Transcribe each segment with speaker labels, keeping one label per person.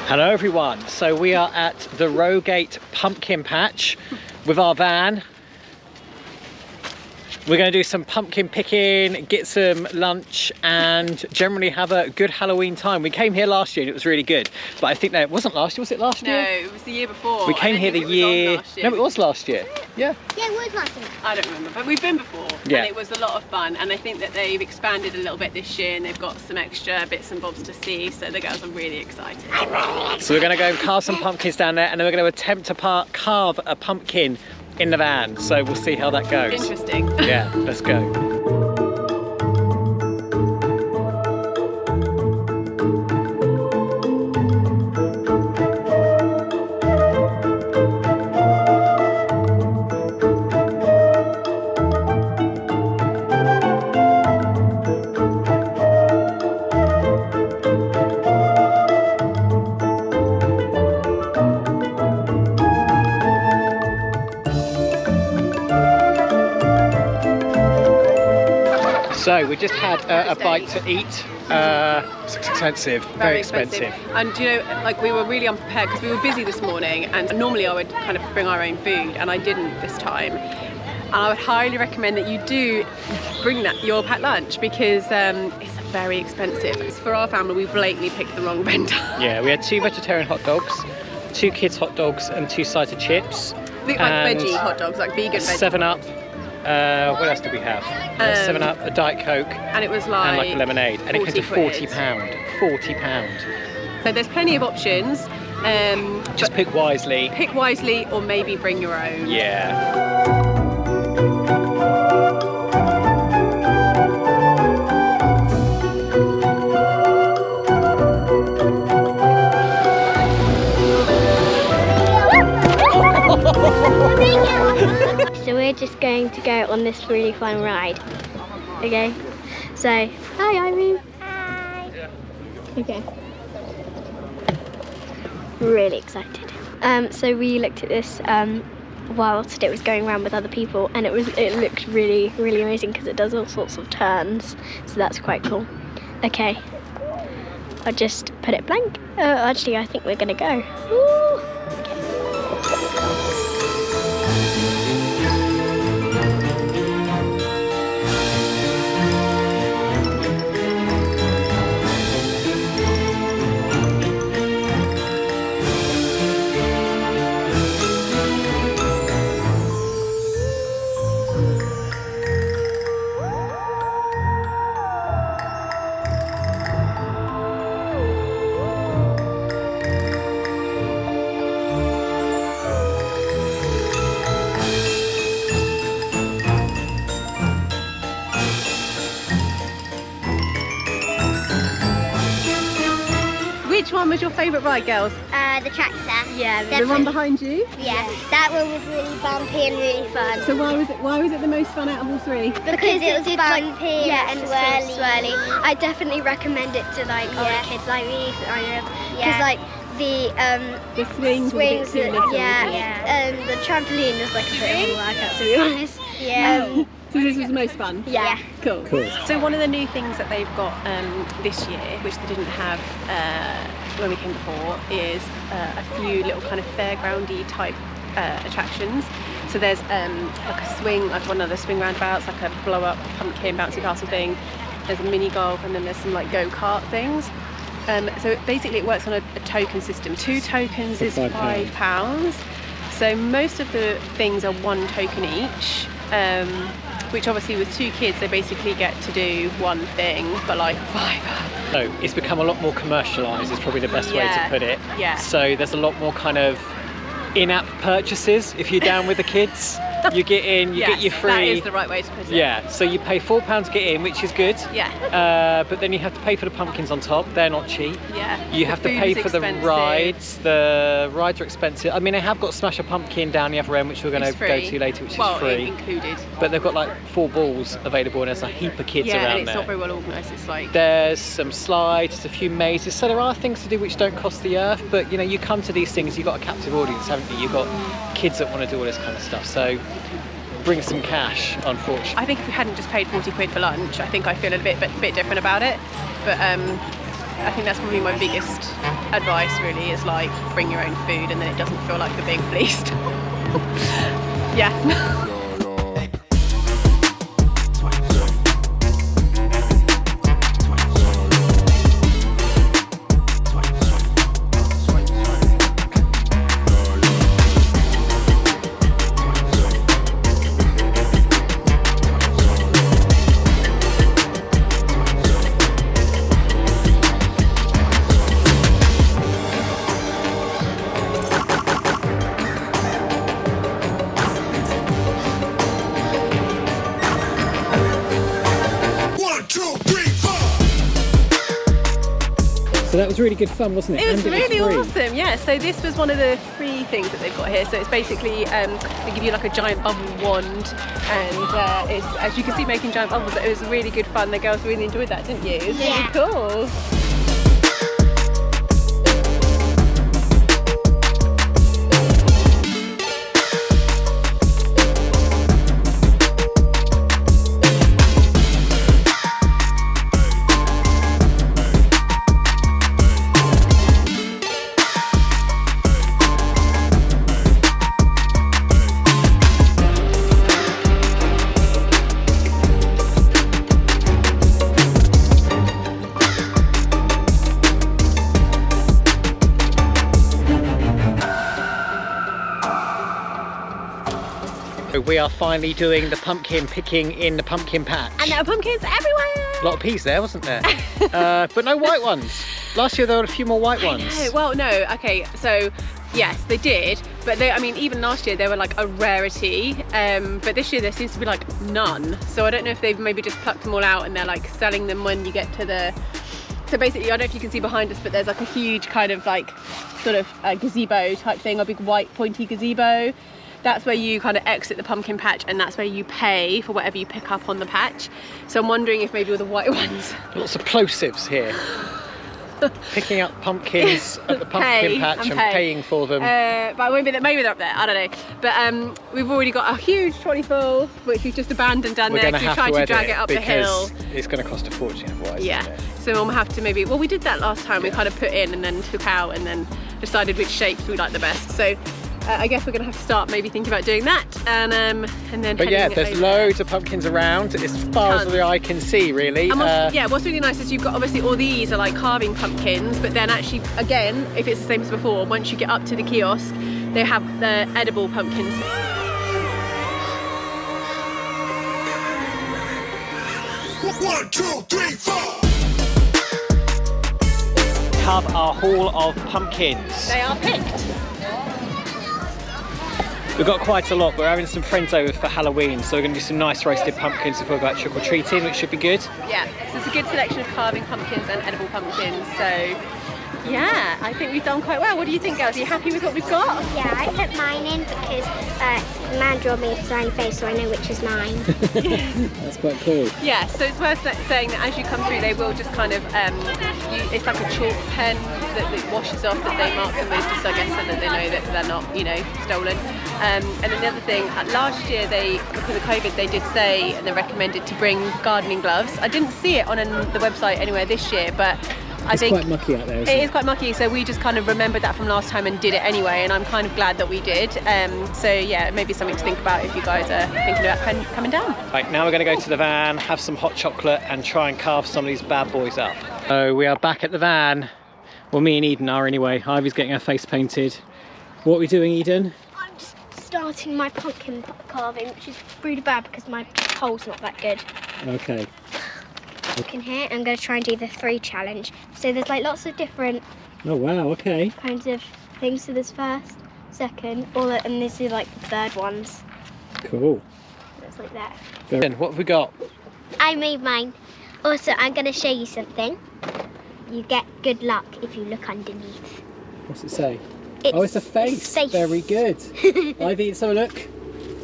Speaker 1: Hello everyone, so we are at the Rogate pumpkin patch with our van. We're going to do some pumpkin picking, get some lunch and generally have a good Halloween time. We came here last year and it was really good, but I think that it wasn't last year, was it last year?
Speaker 2: No, it was the year before.
Speaker 1: We came here the year... No, it was last year. Yeah.
Speaker 3: Yeah, it was last year.
Speaker 2: I don't remember, but we've been before.
Speaker 1: Yeah.
Speaker 2: And it was a lot of fun, and I think that they've expanded a little bit this year and they've got some extra bits and bobs to see, so the girls are really excited.
Speaker 1: So we're going to go and carve some pumpkins down there and then we're going to attempt to carve a pumpkin in the van, so we'll see how that goes.
Speaker 2: Interesting.
Speaker 1: Yeah, let's go. So we just had a bite to eat. It's expensive, very expensive.
Speaker 2: And you know, like we were really unprepared because we were busy this morning, and normally I would kind of bring our own food, and I didn't this time. And I would highly recommend that you do bring your packed lunch because it's very expensive. For our family, we blatantly picked the wrong vendor.
Speaker 1: Yeah, we had 2 vegetarian hot dogs, 2 kids hot dogs, and 2 sides of chips.
Speaker 2: Like veggie hot dogs, like vegan veggie.
Speaker 1: 7-Up. What else did we have? 7-Up, a Diet Coke,
Speaker 2: and it was
Speaker 1: and like a lemonade, and it came to £40. £40.
Speaker 2: So there's plenty of options.
Speaker 1: Just pick wisely.
Speaker 2: Pick wisely, or maybe bring your own.
Speaker 1: Yeah.
Speaker 3: So we're just going to go on this really fun ride. Okay? So, hi Irene. Hi. Okay. Really excited. So we looked at this whilst it was going around with other people, and it looked really, really amazing because it does all sorts of turns. So that's quite cool. Okay. I'll just put it blank. Actually, I think we're gonna go. Woo!
Speaker 2: Which one was your favourite ride, girls?
Speaker 3: The tractor. Yeah,
Speaker 2: The one behind you?
Speaker 3: Yeah, that one was really bumpy and really fun.
Speaker 2: So why was it the most fun out of all 3?
Speaker 3: Because it was bumpy and swirly.
Speaker 4: I definitely recommend it to like older kids like me, because like
Speaker 2: The swings were a bit too little.
Speaker 4: and the trampoline is like a bit of a workout, to be honest.
Speaker 3: Yeah.
Speaker 2: So this was the most fun?
Speaker 4: Yeah.
Speaker 2: Cool. So one of the new things that they've got this year, which they didn't have when we came before, is a few little kind of fairgroundy type attractions. So there's like a swing, like one of the swing roundabouts, like a blow up pumpkin bouncy castle thing. There's a mini golf, and then there's some like go-kart things. So basically it works on a token system. 2 tokens is £5. So most of the things are 1 token each. Which obviously with 2 kids they basically get to do 1 thing for like £5.
Speaker 1: So it's become a lot more commercialised, is probably the best way to put it.
Speaker 2: Yeah.
Speaker 1: So there's a lot more kind of in-app purchases. If you're down with the kids, you get in, you get your free.
Speaker 2: That is the right way to put it.
Speaker 1: Yeah, so you pay £4 to get in, which is good.
Speaker 2: Yeah.
Speaker 1: But then you have to pay for the pumpkins on top. They're not cheap.
Speaker 2: Yeah.
Speaker 1: You have to pay for the rides. The rides are expensive. I mean, they have got Smash a Pumpkin down the other end, which we're going to go to later, which is free.
Speaker 2: Included.
Speaker 1: But they've got like 4 balls available, and there's a heap of kids around there.
Speaker 2: Yeah, and it's not very well organised. It's like
Speaker 1: there's some slides, there's a few mazes. So there are things to do which don't cost the earth. But you know, you come to these things, you've got a captive audience, haven't you? You've got kids that want to do all this kind of stuff. So bring some cash, unfortunately.
Speaker 2: I think if we hadn't just paid 40 quid for lunch, I think I feel a bit different about it. But I think that's probably my biggest advice really, is like bring your own food and then it doesn't feel like you're being fleeced. Yeah.
Speaker 1: So that was really good fun, wasn't it?
Speaker 2: It was
Speaker 1: And
Speaker 2: really
Speaker 1: free.
Speaker 2: awesome, yeah. So this was one of the free things that they've got here. So it's basically, they give you like a giant bubble wand, and it's, as you can see, making giant bubbles. It was really good fun. The girls really enjoyed that, didn't you? It was really cool.
Speaker 1: We are finally doing the pumpkin picking in the pumpkin patch.
Speaker 2: And there are pumpkins everywhere!
Speaker 1: A lot of peas there, wasn't there? But no white ones. Last year there were a few more white ones.
Speaker 2: I know. Well, no, okay, so yes, they did, but I mean, even last year they were like a rarity, but this year there seems to be like none. So I don't know if they've maybe just plucked them all out and they're like selling them when you get to the... So basically, I don't know if you can see behind us, but there's like a huge kind of like sort of a gazebo type thing, a big white pointy gazebo. That's where you kind of exit the pumpkin patch, and that's where you pay for whatever you pick up on the patch. So I'm wondering if maybe all the white ones...
Speaker 1: Lots of plosives here. Picking up pumpkins at the pumpkin patch and paying for them.
Speaker 2: But maybe they're up there, I don't know. But we've already got a huge trolley full, which we've just abandoned down there because we tried to drag it up the hill.
Speaker 1: It's going to cost a fortune otherwise.
Speaker 2: Yeah, so we'll have to maybe... Well, we did that last time. We kind of put in and then took out and then decided which shapes we like the best. So I guess we're going to have to start maybe thinking about doing that, and then.
Speaker 1: But yeah, there's loads of pumpkins around as far as the eye can see, really.
Speaker 2: And what's really nice is you've got obviously all these are like carving pumpkins, but then actually, again, if it's the same as before, once you get up to the kiosk, they have the edible pumpkins.
Speaker 5: 1, 2, 3, 4.
Speaker 1: Have our haul of pumpkins.
Speaker 2: They are picked.
Speaker 1: We've got quite a lot. We're having some friends over for Halloween, so we're going to do some nice roasted pumpkins before we go out trick-or-treating, which should be good.
Speaker 2: Yeah, so it's a good selection of carving pumpkins and edible pumpkins, so yeah, I think we've done quite well. What do you think, girls? Are you happy with what we've got?
Speaker 4: Yeah, I put mine in because the man drew me a smiley face, so I know which is mine.
Speaker 1: That's quite cool.
Speaker 2: Yeah, so it's worth saying that as you come through, they will just kind of, it's like a chalk pen that washes off, that they mark them with, just I guess so that they know that they're not, you know, stolen. And then the other thing, last year because of COVID, they did say, and they recommended to bring gardening gloves. I didn't see it on the website anywhere this year, but I think
Speaker 1: it's quite mucky out there, isn't
Speaker 2: it is quite mucky, so we just kind of remembered that from last time and did it anyway, and I'm kind of glad that we did. So yeah, maybe something to think about if you guys are thinking about coming down.
Speaker 1: Right, now we're going to go to the van, have some hot chocolate and try and carve some of these bad boys up. So we are back at the van. Well, me and Eden are anyway. Ivy's getting her face painted. What are we doing, Eden?
Speaker 3: I'm just starting my pumpkin carving, which is really bad because my hole's not that good.
Speaker 1: Okay.
Speaker 3: In here, I'm going to try and do the 3 challenge. So there's like lots of different
Speaker 1: Oh wow, okay.
Speaker 3: kinds of things. So there's first, second, and this is like the third ones.
Speaker 1: Cool.
Speaker 3: It's like that.
Speaker 1: What have we got?
Speaker 4: I made mine. Also, I'm going to show you something. You get good luck if you look underneath.
Speaker 1: What's it say? It's a face. Very good. Ivy, let's have a look.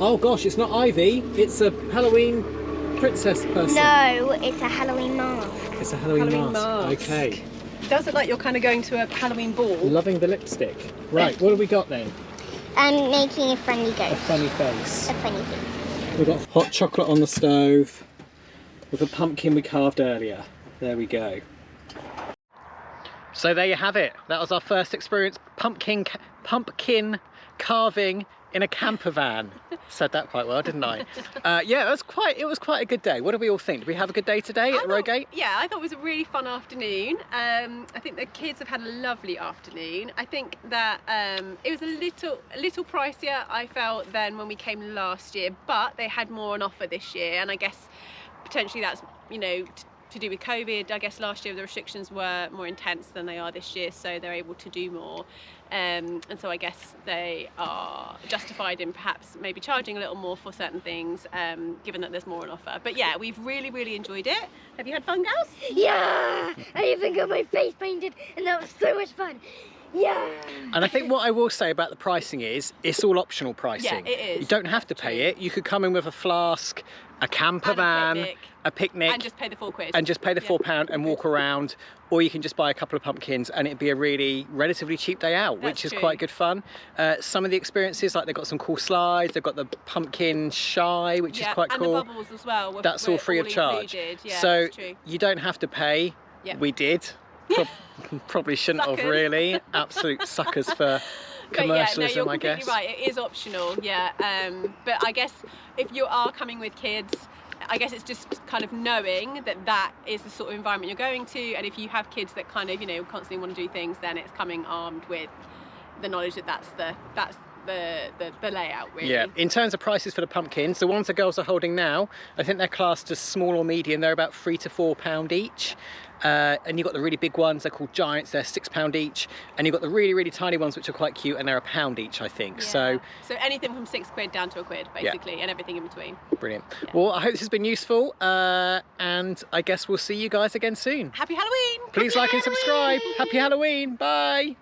Speaker 1: Oh gosh, it's not Ivy. It's a Halloween princess person.
Speaker 4: No, it's a Halloween mask.
Speaker 1: It's a Halloween
Speaker 2: mask.
Speaker 1: Okay.
Speaker 2: It does look like you're kind of going to a Halloween ball.
Speaker 1: Loving the lipstick. Right, what have we got then?
Speaker 4: I'm making a friendly
Speaker 1: A
Speaker 4: ghost.
Speaker 1: funny face.
Speaker 4: A funny thing.
Speaker 1: We've got hot chocolate on the stove with a pumpkin we carved earlier. There we go. So there you have it. That was our first experience, pumpkin carving in a camper van. Said that quite well, didn't I? Yeah, it was quite a good day. What do we all think? Did we have a good day today at Rogate?
Speaker 2: Yeah, I thought it was a really fun afternoon. I think the kids have had a lovely afternoon. I think that it was a little pricier, I felt, than when we came last year, but they had more on offer this year, and I guess potentially that's, you know, to do with COVID. I guess last year the restrictions were more intense than they are this year, so they're able to do more, and so I guess they are justified in perhaps maybe charging a little more for certain things, given that there's more on offer. But yeah, we've really enjoyed it. Have you had fun, girls?
Speaker 3: Yeah! I even got my face painted and that was so much fun. Yeah!
Speaker 1: And I think what I will say about the pricing is, it's all optional pricing.
Speaker 2: Yeah, it is.
Speaker 1: You don't have to pay it. You could come in with a flask, a camper van, a picnic,
Speaker 2: and just pay the £4.
Speaker 1: and just pay the £4 and walk around, or you can just buy a couple of pumpkins and it'd be a really relatively cheap day out, which is quite good fun. Some of the experiences, like they've got some cool slides, they've got the pumpkin shy, which is quite cool.
Speaker 2: And the bubbles as well.
Speaker 1: That's all free of charge.
Speaker 2: Yeah,
Speaker 1: so you don't have to pay.
Speaker 2: Yeah.
Speaker 1: We did. Probably shouldn't have really. Absolute suckers for commercialism, I guess.
Speaker 2: Right, it is optional, yeah. But I guess if you are coming with kids, I guess it's just kind of knowing that that is the sort of environment you're going to, and if you have kids that kind of, you know, constantly want to do things, then it's coming armed with the knowledge that that's the layout, really.
Speaker 1: Yeah, in terms of prices for the pumpkins, the ones the girls are holding now, I think they're classed as small or medium. They're about £3 to £4 each. And you've got the really big ones, they're called giants, they're £6 each. And you've got the really tiny ones, which are quite cute, and they're £1 each, I think.
Speaker 2: Yeah. So anything from £6 down to £1, basically, and everything in between.
Speaker 1: Brilliant.
Speaker 2: Yeah.
Speaker 1: Well, I hope this has been useful, and I guess we'll see you guys again soon.
Speaker 2: Happy Halloween!
Speaker 1: Please like and subscribe. Happy Halloween. Bye.